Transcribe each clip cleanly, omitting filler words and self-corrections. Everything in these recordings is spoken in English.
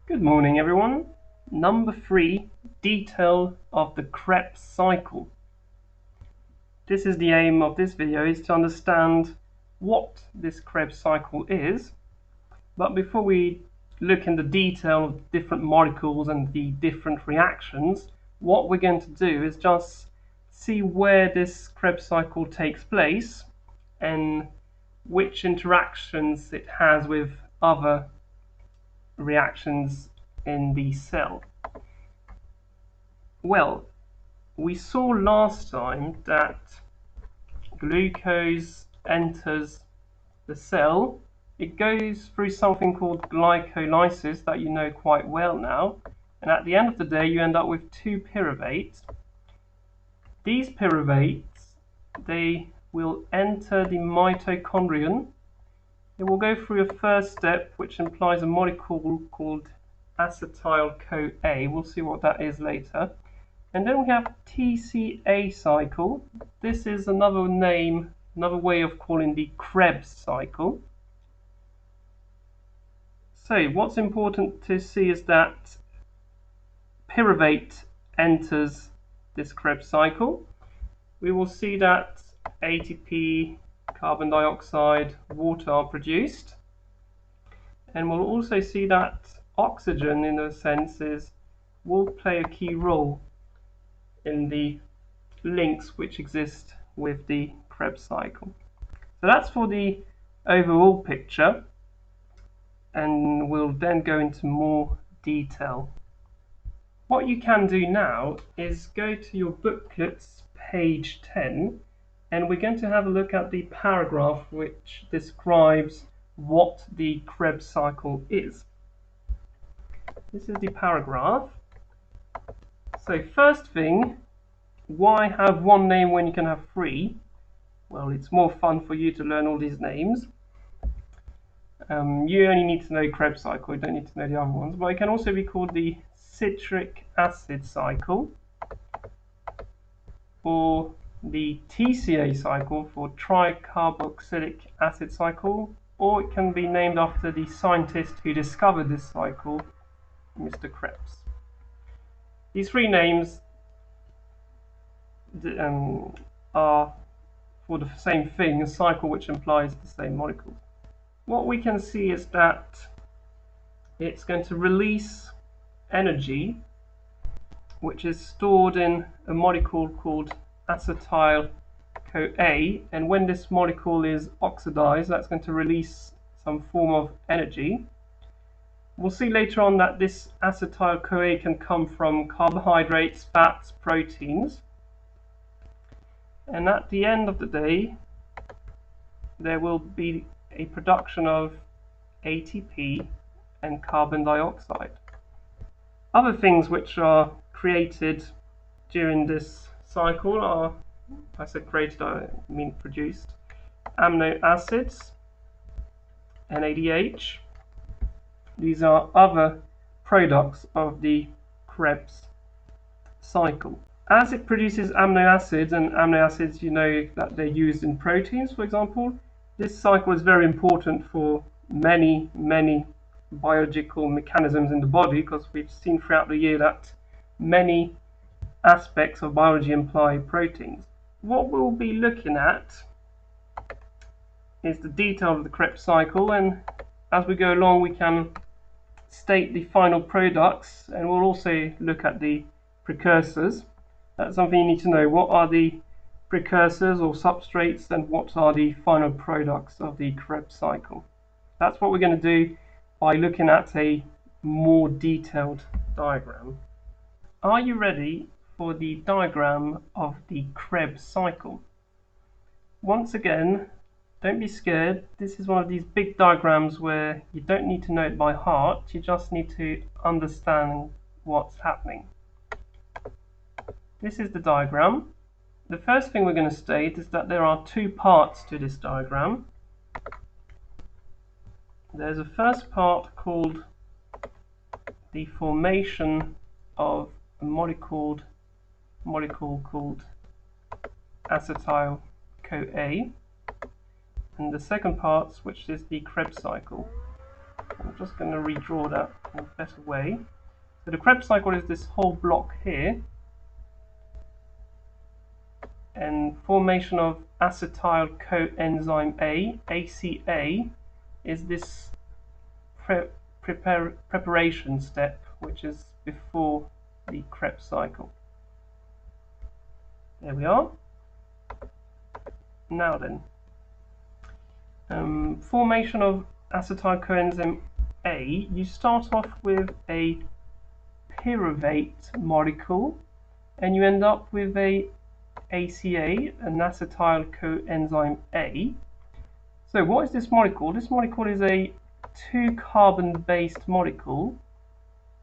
Good morning, everyone. Number 3, detail of the Krebs cycle. This is the aim of this video, is to understand what this Krebs cycle is. But before we look in the detail of different molecules and the different reactions, what we're going to do is just see where this Krebs cycle takes place and which interactions it has with other reactions in the cell. Well, we saw last time that glucose enters the cell. It goes through something called glycolysis that you know quite well now, and at the end of the day you end up with 2 pyruvates. These pyruvates, they will enter the mitochondrion. It will go through a first step which implies a molecule called acetyl-CoA. We'll see what that is later. And then we have TCA cycle. This is another name, another way of calling the Krebs cycle. So what's important to see is that pyruvate enters this Krebs cycle. We will see that ATP, carbon dioxide, water are produced. And we'll also see that oxygen, in a sense, will play a key role in the links which exist with the Krebs cycle. So that's for the overall picture, and we'll then go into more detail. What you can do now is go to your booklets, page 10, and we're going to have a look at the paragraph which describes what the Krebs cycle is. This is the paragraph. So first thing, why have one name when you can have 3? Well, it's more fun for you to learn all these names. You only need to know Krebs cycle, you don't need to know the other ones, but it can also be called the citric acid cycle, or the TCA cycle for tricarboxylic acid cycle, or it can be named after the scientist who discovered this cycle, Mr. Krebs. These 3 names are for the same thing, a cycle which implies the same molecule. What we can see is that it's going to release energy which is stored in a molecule called acetyl-CoA, and when this molecule is oxidized, that's going to release some form of energy. We'll see later on that this acetyl-CoA can come from carbohydrates, fats, proteins, and at the end of the day there will be a production of ATP and carbon dioxide. Other things which are created during this cycle are, I said created, I mean produced, amino acids, NADH. These are other products of the Krebs cycle. As it produces amino acids, and amino acids, you know that they're used in proteins, for example, this cycle is very important for many biological mechanisms in the body, because we've seen throughout the year that many aspects of biology imply proteins. What we'll be looking at is the detail of the Krebs cycle, and as we go along we can state the final products, and we'll also look at the precursors. That's something you need to know. What are the precursors or substrates, and what are the final products of the Krebs cycle? That's what we're going to do by looking at a more detailed diagram. Are you ready for the diagram of the Krebs cycle? Once again, don't be scared. This is one of these big diagrams where you don't need to know it by heart, you just need to understand what's happening. This is the diagram. The first thing we're going to state is that there are 2 parts to this diagram. There's a first part called the formation of a molecule called acetyl-CoA, and the second part, which is the Krebs cycle, I'm just going to redraw that in a better way. So the Krebs cycle is this whole block here, and formation of acetyl coenzyme A, ACA, is this preparation step, which is before the Krebs cycle. There we are. Now then, formation of acetyl coenzyme A, you start off with a pyruvate molecule, and you end up with a ACA, an acetyl coenzyme A. So what is this molecule? This molecule is a 2-carbon based molecule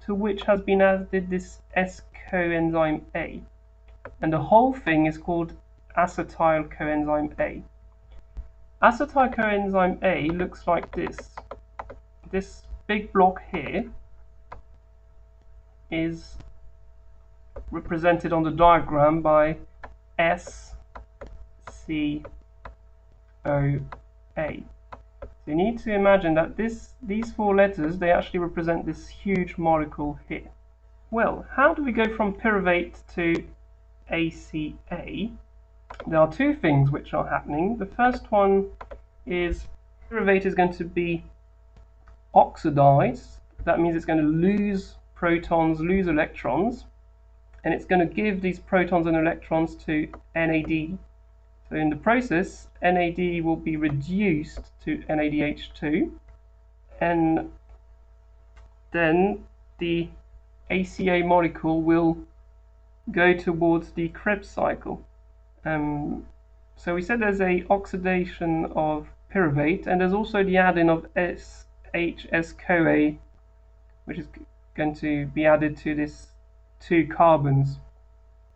to which has been added this S coenzyme A, and the whole thing is called acetyl coenzyme A. Acetyl coenzyme A looks like this. This big block here is represented on the diagram by S, C, O, A. So you need to imagine that these 4 letters, they actually represent this huge molecule here. Well, how do we go from pyruvate to ACA? There are 2 things which are happening. The first one is pyruvate is going to be oxidized. That means it's going to lose protons, lose electrons, and it's going to give these protons and electrons to NAD. So in the process, NAD will be reduced to NADH2, and then the ACA molecule will go towards the Krebs cycle. So we said there's a oxidation of pyruvate, and there's also the adding of HS-CoA, which is going to be added to this 2 carbons.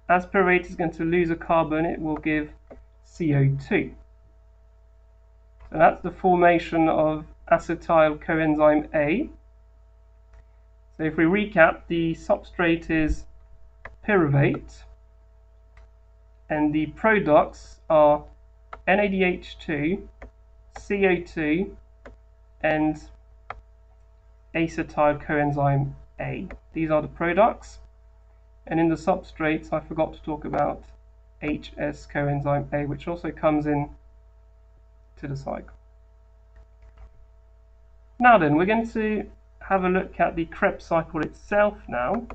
As pyruvate is going to lose a carbon, it will give CO2. So that's the formation of acetyl coenzyme A. So if we recap, the substrate is pyruvate, and the products are NADH2, CO2, and acetyl coenzyme A. These are the products, and in the substrates I forgot to talk about HS coenzyme A, which also comes in to the cycle. Now then, we're going to have a look at the Krebs cycle itself now.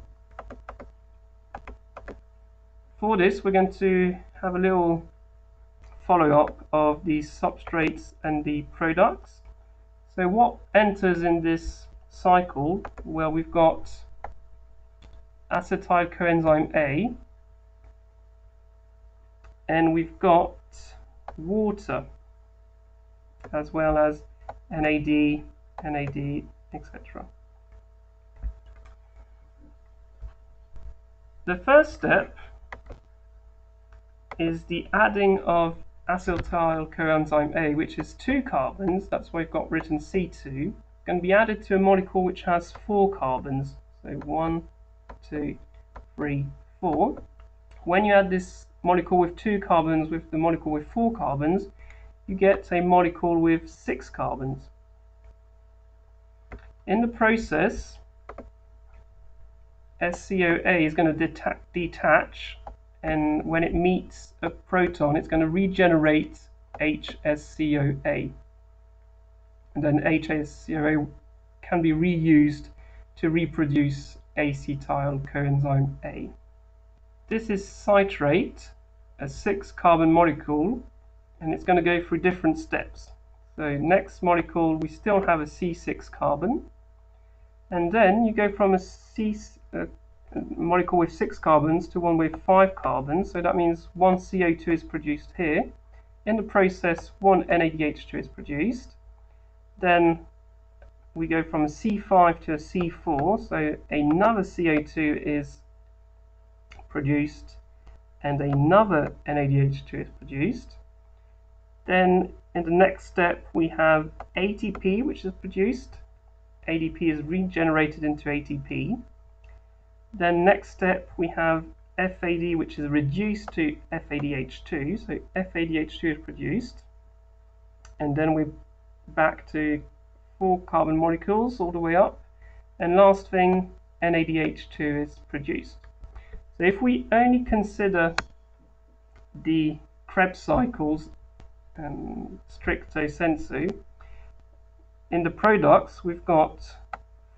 For this, we're going to have a little follow-up of the substrates and the products. So what enters in this cycle? Well, we've got acetyl coenzyme A, and we've got water, as well as NAD, etc. The first step is the adding of acetyl coenzyme A, which is 2 carbons, that's why we've got written C2, going to be added to a molecule which has 4 carbons. So 1, 2, 3, 4. When you add this molecule with 2 carbons with the molecule with 4 carbons, you get a molecule with 6 carbons. In the process, SCOA is going to detach, and when it meets a proton, it's going to regenerate HSCOA. And then HSCOA can be reused to reproduce acetyl coenzyme A. This is citrate, a 6-carbon molecule, and it's going to go through different steps. So next molecule, we still have a C6 carbon, and then you go from a molecule with 6 carbons to one with 5 carbons, so that means 1 CO2 is produced here. In the process, 1 NADH2 is produced. Then we go from a C5 to a C4, so another CO2 is produced and another NADH2 is produced. Then in the next step we have ATP, which is produced. ADP is regenerated into ATP. Then next step we have FAD, which is reduced to FADH2, so FADH2 is produced, and then we're back to 4 carbon molecules all the way up, and last thing, NADH2 is produced. So if we only consider the Krebs cycles stricto sensu, in the products we've got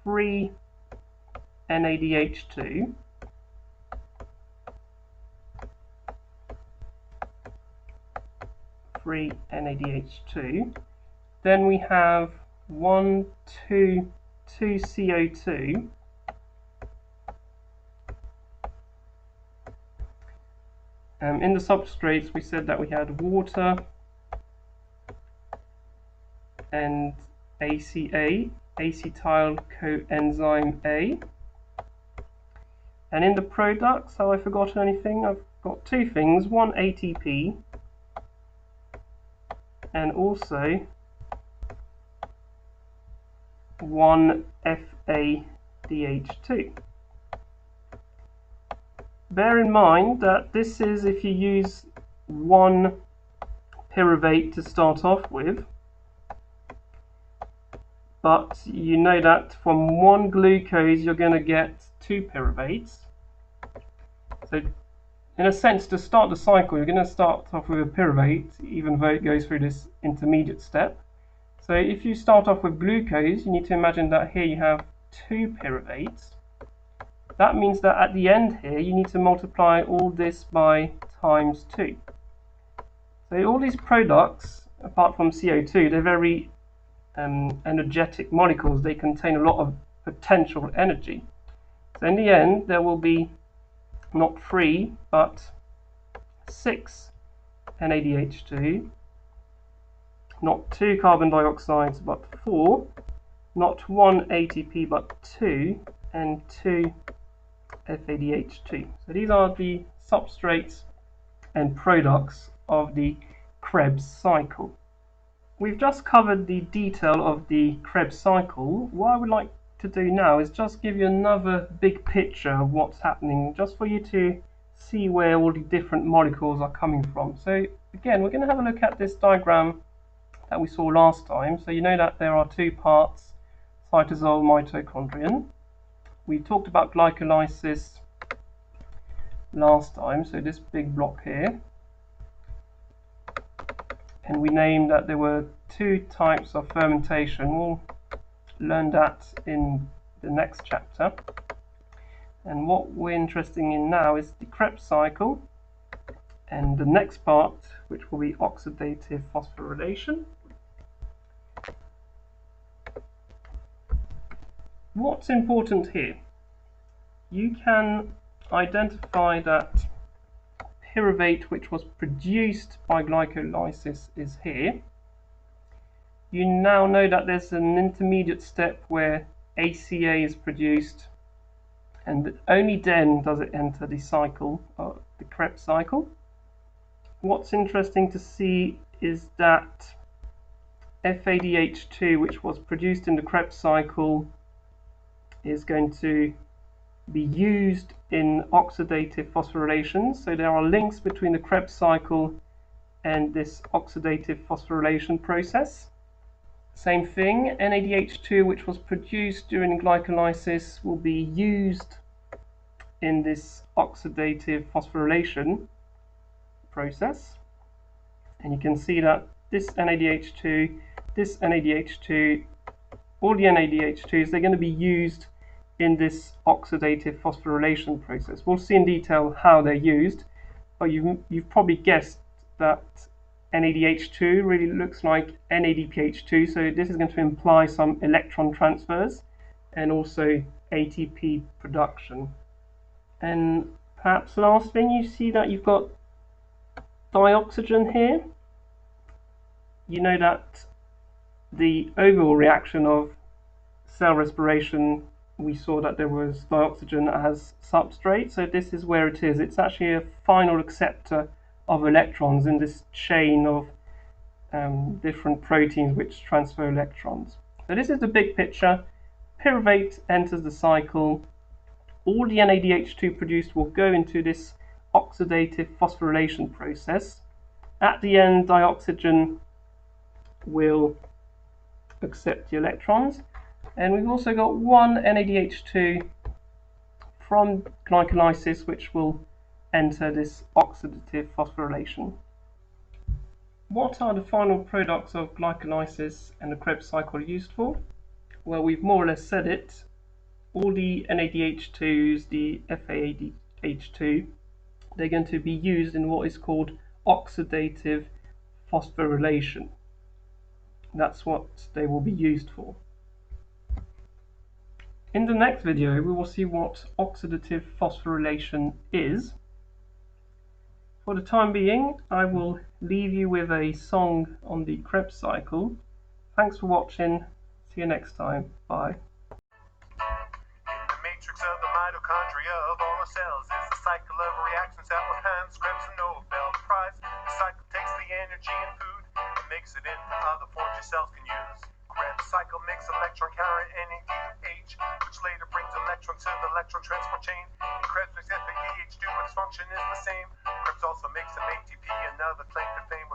3 NADH2 then we have 2 CO2 in the substrates we said that we had water and ACA, acetyl coenzyme A. And in the products, have I forgotten anything? I've got 2 things, 1 ATP and also 1 FADH2. Bear in mind that this is if you use 1 pyruvate to start off with, but you know that from 1 glucose you're going to get 2 pyruvates. So in a sense, to start the cycle you're going to start off with a pyruvate even though it goes through this intermediate step. So if you start off with glucose, you need to imagine that here you have 2 pyruvates. That means that at the end here you need to multiply all this by times 2. So all these products, apart from CO2, they're very energetic molecules. They contain a lot of potential energy. So in the end there will be not 3 but 6 NADH2, not 2 carbon dioxides but 4, not 1 ATP but 2, and 2 FADH2. So these are the substrates and products of the Krebs cycle. We've just covered the detail of the Krebs cycle. What I would like to do now is just give you another big picture of what's happening, just for you to see where all the different molecules are coming from. So again, we're going to have a look at this diagram that we saw last time. So you know that there are 2 parts, cytosol, mitochondrion. We talked about glycolysis last time, so this big block here. And we named that there were 2 types of fermentation. We'll learn that in the next chapter. And what we're interested in now is the Krebs cycle, and the next part, which will be oxidative phosphorylation. What's important here? You can identify that pyruvate which was produced by glycolysis is here. You now know that there's an intermediate step where ACA is produced, and only then does it enter the cycle, the Krebs cycle. What's interesting to see is that FADH2, which was produced in the Krebs cycle, is going to be used in oxidative phosphorylation. So there are links between the Krebs cycle and this oxidative phosphorylation process. Same thing, NADH2, which was produced during glycolysis, will be used in this oxidative phosphorylation process. And you can see that this NADH2, all the NADH2s, they're going to be used in this oxidative phosphorylation process. We'll see in detail how they're used, but you've probably guessed that NADH2 really looks like NADPH2, so this is going to imply some electron transfers and also ATP production. And perhaps last thing, you see that you've got dioxygen here. You know that the overall reaction of cell respiration, we saw that there was dioxygen as substrate, so this is where it is. It's actually a final acceptor of electrons in this chain of different proteins which transfer electrons. So this is the big picture. Pyruvate enters the cycle. All the NADH2 produced will go into this oxidative phosphorylation process. At the end, dioxygen will accept the electrons, and we've also got one NADH2 from glycolysis which will enter this oxidative phosphorylation. What are the final products of glycolysis and the Krebs cycle used for? Well, we've more or less said it. All the NADH2s, the FADH2, they're going to be used in what is called oxidative phosphorylation. That's what they will be used for. In the next video, we will see what oxidative phosphorylation is. For the time being, I will leave you with a song on the Krebs cycle. Thanks for watching. See you next time. Bye. The matrix of the mitochondria of all our cells is the cycle of reactions that will hand Krebs a Nobel Prize. The cycle takes the energy and food and makes it into other forms your cells can use. Krebs cycle makes electron carrier NADH, which later brings electrons to the electron transport chain. And Krebs makes FADH2, but its function is the same. Krebs also makes some ATP, another claim to fame.